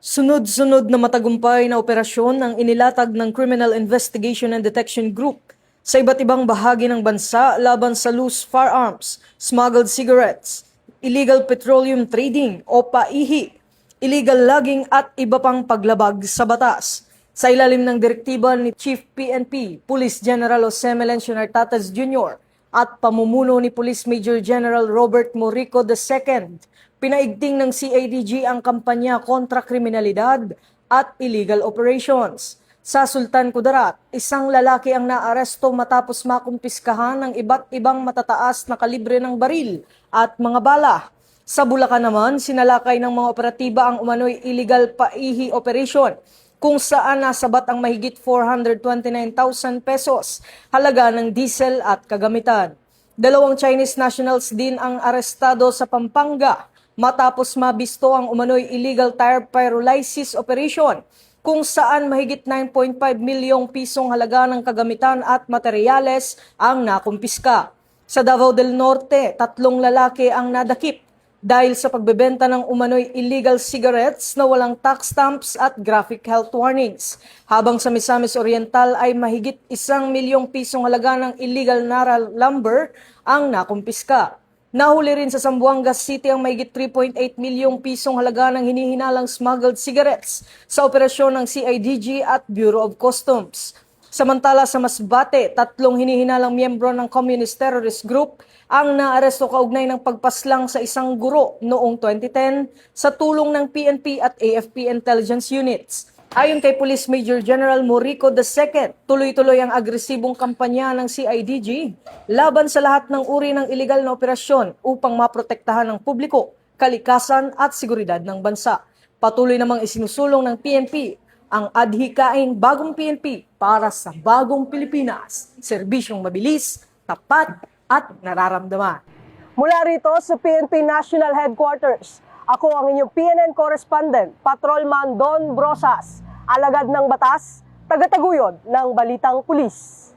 Sunod-sunod na matagumpay na operasyon ang inilatag ng Criminal Investigation and Detection Group sa iba't ibang bahagi ng bansa laban sa loose firearms, smuggled cigarettes, illegal petroleum trading o PAIHI, illegal logging at iba pang paglabag sa batas. Sa ilalim ng direktiba ni Chief PNP, Police General Jose Melencio Nartates Jr. at pamumuno ni Police Major General Robert Morico II, pinaigting ng CIDG ang kampanya kontra kriminalidad at illegal operations. Sa Sultan Kudarat, isang lalaki ang naaresto matapos makumpiskahan ng iba't ibang matataas na kalibre ng baril at mga bala. Sa Bulacan naman, sinalakay ng mga operatiba ang umano'y illegal PAIHI operation kung saan nasabat ang mahigit 429,000 pesos halaga ng diesel at kagamitan. Dalawang Chinese nationals din ang arestado sa Pampanga matapos mabisto ang umano'y illegal tire pyrolysis operation kung saan mahigit 9.5 milyong pisong halaga ng kagamitan at materyales ang nakumpiska. Sa Davao del Norte, 3 lalaki ang nadakip dahil sa pagbebenta ng umano'y illegal cigarettes na walang tax stamps at graphic health warnings. Habang sa Misamis Oriental ay mahigit 1 milyong pisong halaga ng illegal Nara lumber ang nakumpiska. Nahuli rin sa Zamboanga City ang mahigit 3.8 milyong pisong halaga ng hinihinalang smuggled cigarettes sa operasyon ng CIDG at Bureau of Customs. Samantala sa Masbate, 3 hinihinalang miyembro ng Communist Terrorist Group ang naaresto kaugnay ng pagpaslang sa isang guro noong 2010 sa tulong ng PNP at AFP intelligence units. Ayon kay Police Major General Morico II, tuloy-tuloy ang agresibong kampanya ng CIDG laban sa lahat ng uri ng iligal na operasyon upang maprotektahan ng publiko, kalikasan at seguridad ng bansa. Patuloy namang isinusulong ng PNP ang adhikaing bagong PNP para sa bagong Pilipinas, serbisyong mabilis, tapat at nararamdaman. Mula rito sa PNP National Headquarters, ako ang inyong PNN correspondent, Patrolman Don Brosas, alagad ng batas, tagataguyod ng Balitang Pulis.